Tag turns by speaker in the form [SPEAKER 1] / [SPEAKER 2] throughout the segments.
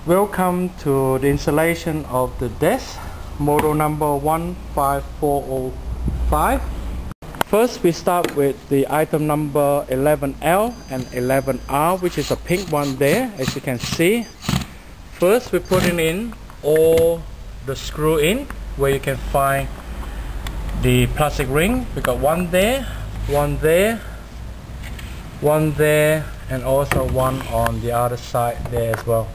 [SPEAKER 1] Welcome to the installation of the desk, model number 15405. First we start with the item number 11L and 11R, which is a pink one there, as you can see. First we're putting in all the screw in, where you can find the plastic ring. We got one there, one there, one there, and also one on the other side there as well.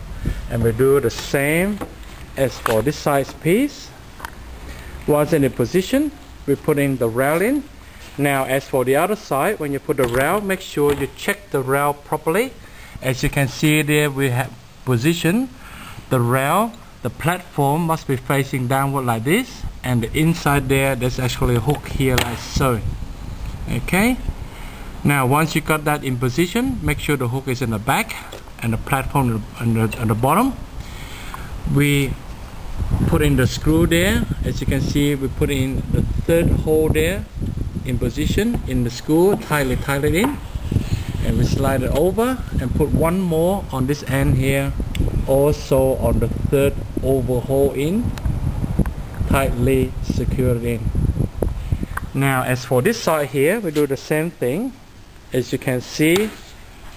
[SPEAKER 1] And we do the same as for this size piece. Once in the position, we put in the rail in. Now as for the other side, when you put the rail, make sure you check the rail properly. As you can see there, we have positioned the rail. The platform must be facing downward like this, and the inside there's actually a hook here like so. Okay, now once you got that in position, make sure the hook is in the back and the platform on the bottom. We put in the screw there. As you can see, we put in the third hole there in position in the screw, tightly in, and we slide it over and put one more on this end here, also on the third oval hole in, tightly secured in. Now as for this side here, we do the same thing. As you can see,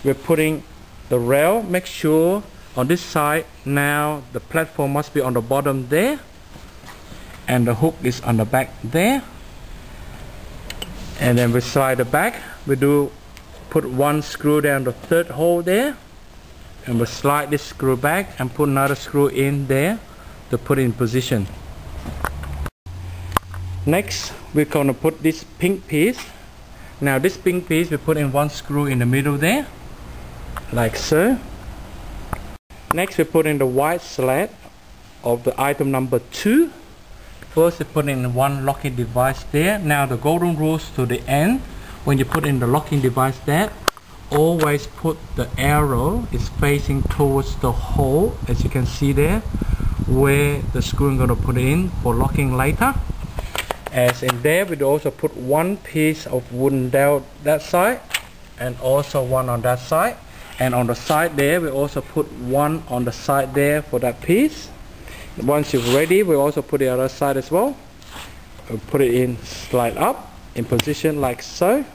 [SPEAKER 1] we're putting the rail. Make sure on this side, now the platform must be on the bottom there, and the hook is on the back there. And then we slide it back. We do put one screw down the third hole there, and we slide this screw back and put another screw in there to put in position. Next, we're going to put this pink piece. Now this pink piece, we put in one screw in the middle there, like so. Next we put in the white slat of the item number 2. First we put in one locking device there. Now the golden rules to the end, when you put in the locking device there, always put the arrow is facing towards the hole, as you can see there, where the screw is going to put in for locking later. As in there, we also put one piece of wooden dowel that side and also one on that side. And on the side there, we also put one on the side there for that piece. Once you're ready, we also put the other side as well. We'll put it in, slide up in position like so.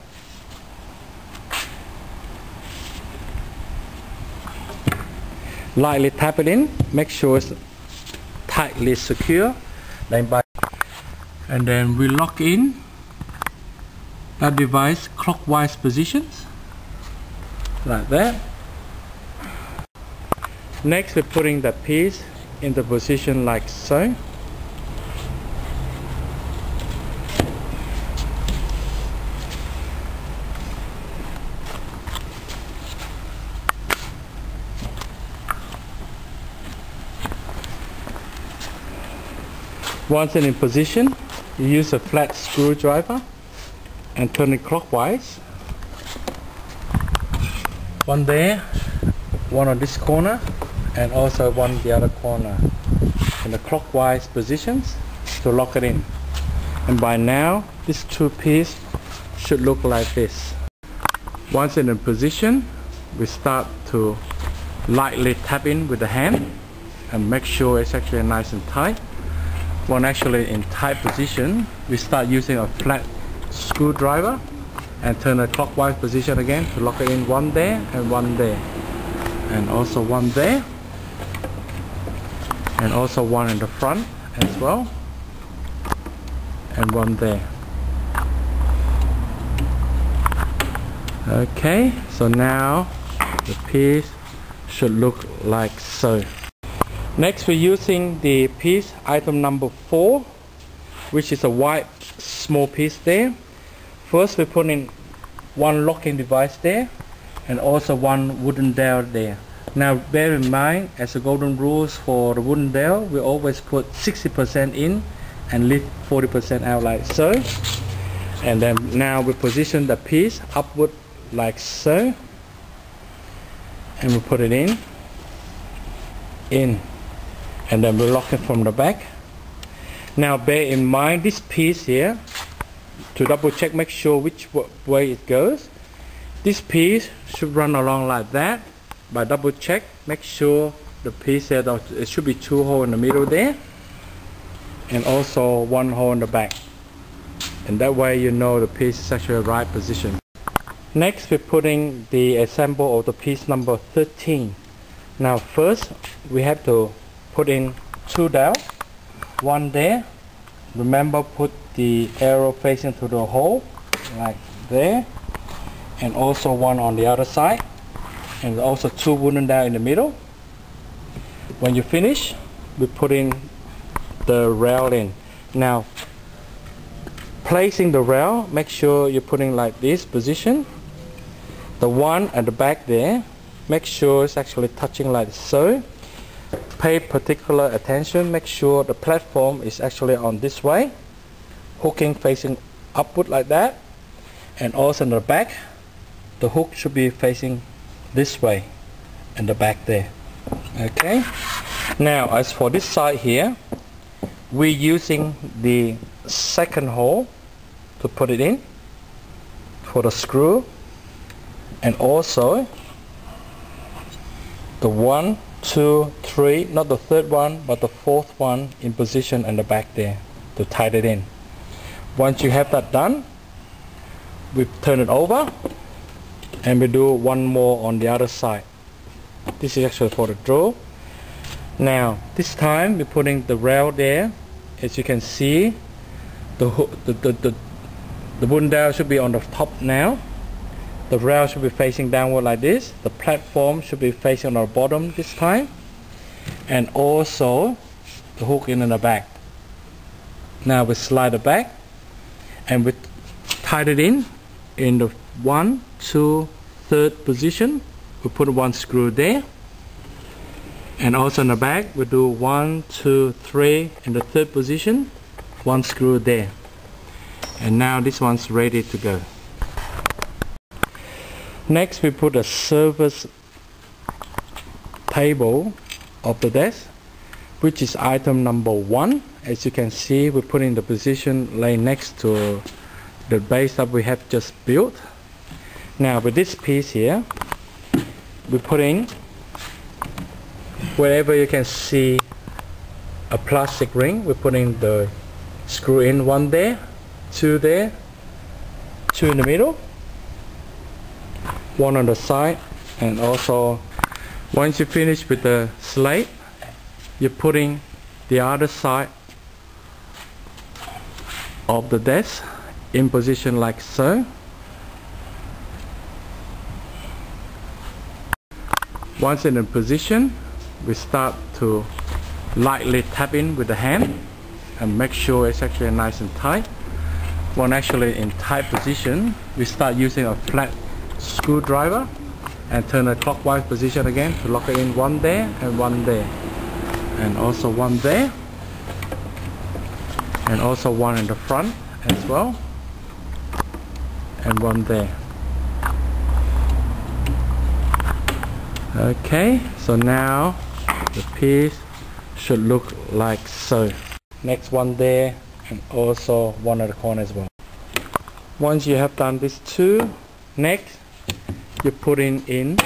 [SPEAKER 1] Lightly tap it in, make sure it's tightly secure. And then we lock in that device clockwise positions, like that. Next we're putting that piece into position like so. Once in position, you use a flat screwdriver and turn it clockwise. One there, one on this corner, and also one the other corner in the clockwise positions to lock it in. And by now, this two piece should look like this. Once in position, we start to lightly tap in with the hand and make sure it's actually nice and tight. When actually in tight position, we start using a flat screwdriver and turn a clockwise position again to lock it in, one there and one there, and also one there, and also one in the front as well, and one there. Okay, so now the piece should look like so. Next we're using the piece item number 4, which is a white small piece there. First we put in one locking device there and also one wooden dowel there. Now bear in mind, as the golden rules for the wooden dowel, we always put 60% in and leave 40% out like so. And then now we position the piece upward like so, and we put it in, and then we lock it from the back. Now bear in mind this piece here, to double check, make sure which way it goes. This piece should run along like that. By double check, make sure the piece there, it should be 2 holes in the middle there, and also 1 hole in the back, and that way you know the piece is actually the right position. Next, we're putting the assemble of the piece number 13. Now first we have to put in 2 dowels, 1 there. Remember, put the arrow facing to the hole like there, and also 1 on the other side, and also 2 wooden dowels in the middle. When you finish, we put in the rail in. Now placing the rail, make sure you're putting like this position. The one at the back there, make sure it's actually touching like so. Pay particular attention, make sure the platform is actually on this way, hooking facing upward like that, and also in the back the hook should be facing this way in the back there. Okay, now as for this side here, we're using the second hole to put it in for the screw, and also the 1, 2, 3, not the third one but the fourth one in position in the back there to tie it in. Once you have that done, we turn it over and we do 1 more on the other side. This is actually for the draw. Now this time we're putting the rail there. As you can see, the wooden dowel should be on the top now. The rail should be facing downward like this. The platform should be facing on the bottom this time, and also the hook in the back. Now we slide it back and we tie it in the 1, 2, 3rd position. We put 1 screw there, and also in the back we do 1, 2, 3 in the 3rd position, 1 screw there, and now this one's ready to go. Next, we put a service table of the desk, which is item number 1. As you can see, we put in the position laying next to the base that we have just built. Now with this piece here, we put in wherever you can see a plastic ring. We put in the screw in, 1 there, 2 there, 2 in the middle, 1 on the side, and also once you finish with the slate, you're putting the other side of the desk in position like so. Once in position, we start to lightly tap in with the hand and make sure it's actually nice and tight. When actually in tight position, we start using a flat screwdriver and turn a clockwise position again to lock it in, 1 there and 1 there, and also 1 there, and also 1 in the front as well, and 1 there. Okay, so now the piece should look like so. Next 1 there, and also 1 at the corner as well. Once you have done these 2, next you're putting in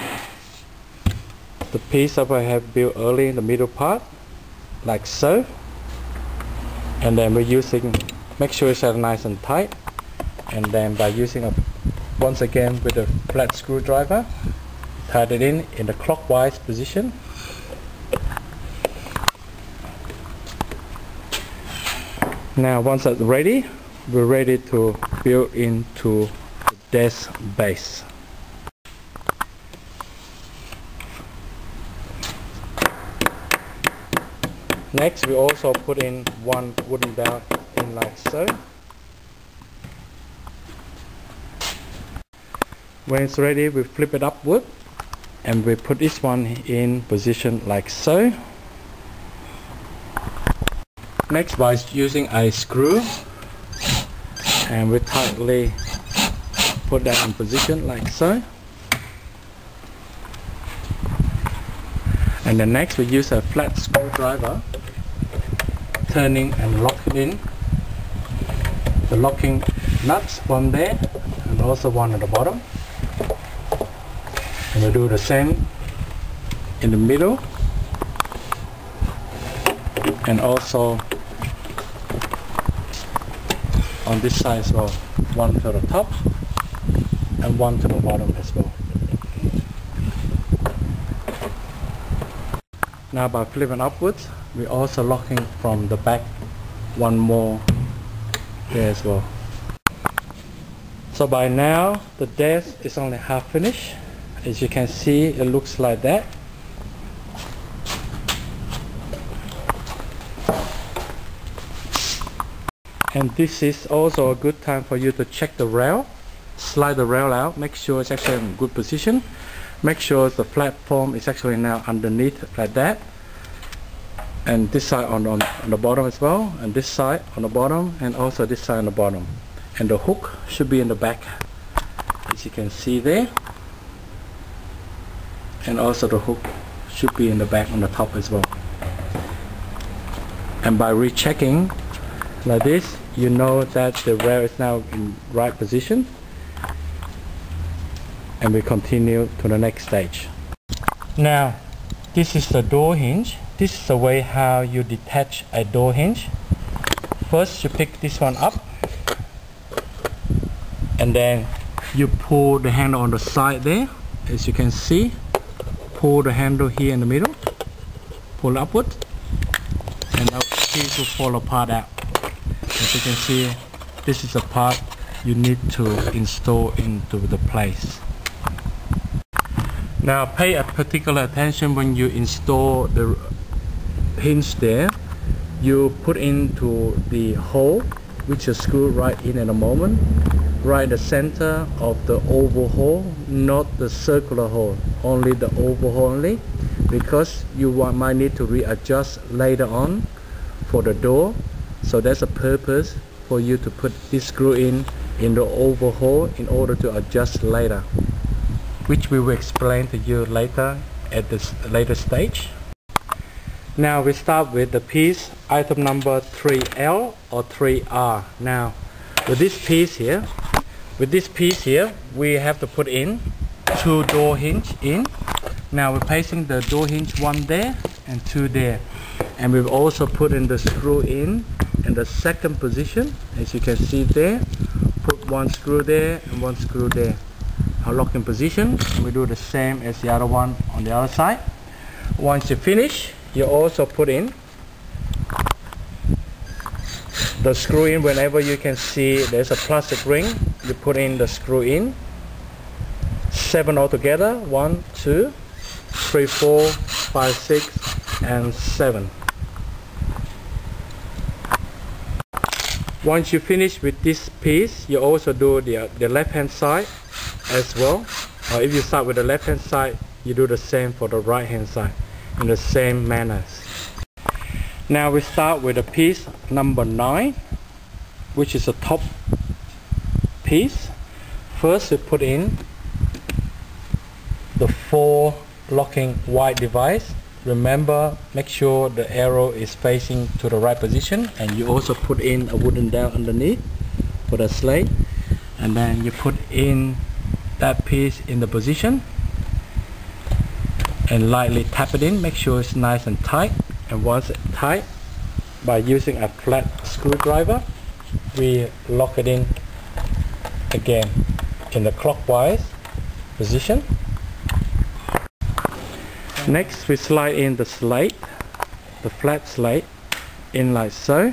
[SPEAKER 1] the piece that I have built early in the middle part like so, and then we're using, make sure it's nice and tight, and then by using once again with a flat screwdriver, tie it in the clockwise position. Now once that's ready, we're ready to build into the desk base. Next, we also put in 1 wooden dowel in like so. When it's ready, we flip it upward and we put this one in position like so. Next, by using a screw, and we tightly put that in position like so. And then next, we use a flat screwdriver, turning and locking in the locking nuts, 1 there and also 1 at the bottom, and we do the same in the middle and also on this side as well, one to the top and one to the bottom as well. Now by flipping upwards, we're also locking from the back one more there as well. So by now the desk is only half finished. As you can see, it looks like that. And this is also a good time for you to check the rail. Slide the rail out, make sure it's actually in good position. Make sure the platform is actually now underneath like that. And this side on the bottom as well, and this side on the bottom, and also this side on the bottom. And the hook should be in the back, as you can see there. And also the hook should be in the back on the top as well. And by rechecking like this, you know that the rail is now in right position. And we continue to the next stage. Now, this is the door hinge. This is the way how you detach a door hinge. First, you pick this one up, and then you pull the handle on the side there. As you can see, pull the handle here in the middle, pull upward, and now piece will fall apart out. As you can see, this is the part you need to install into the place. Now pay a particular attention when you install the hinge there. You put into the hole, which is screwed right in at the moment, right in the center of the oval hole, not the circular hole, only the oval hole only, because you might need to readjust later on for the door. So that's a purpose for you to put this screw in the oval hole in order to adjust later, which we will explain to you later at this later stage. Now we start with the piece item number 3L or 3R. Now with this piece here, we have to put in 2 door hinge in. Now we're placing the door hinge 1 there and 2 there, and we've also put in the screw in the second position. As you can see there, put 1 screw there and 1 screw there. Our locking position, and we do the same as the other one on the other side. Once you finish, you also put in the screw in. Whenever you can see there's a plastic ring, you put in the screw in. 7 altogether, 1, 2, 3, 4, 5, 6, and 7. Once you finish with this piece, you also do the left hand side as well. Or if you start with the left hand side, you do the same for the right hand side in the same manners. Now we start with the piece number 9, which is the top piece. First we put in the 4 locking white device. Remember, make sure the arrow is facing to the right position, and you also put in a wooden dowel underneath for the slate, and then you put in that piece in the position and lightly tap it in. Make sure it's nice and tight, and once it's tight, by using a flat screwdriver, we lock it in again in the clockwise position. Next, we slide in the slate, the flat slate, in like so,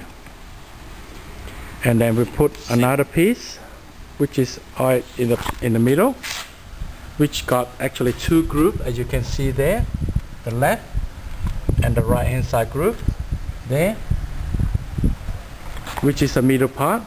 [SPEAKER 1] and then we put another piece, which is in the middle, which got actually 2 grooves, as you can see there, the left and the right hand side groove there, which is the middle part.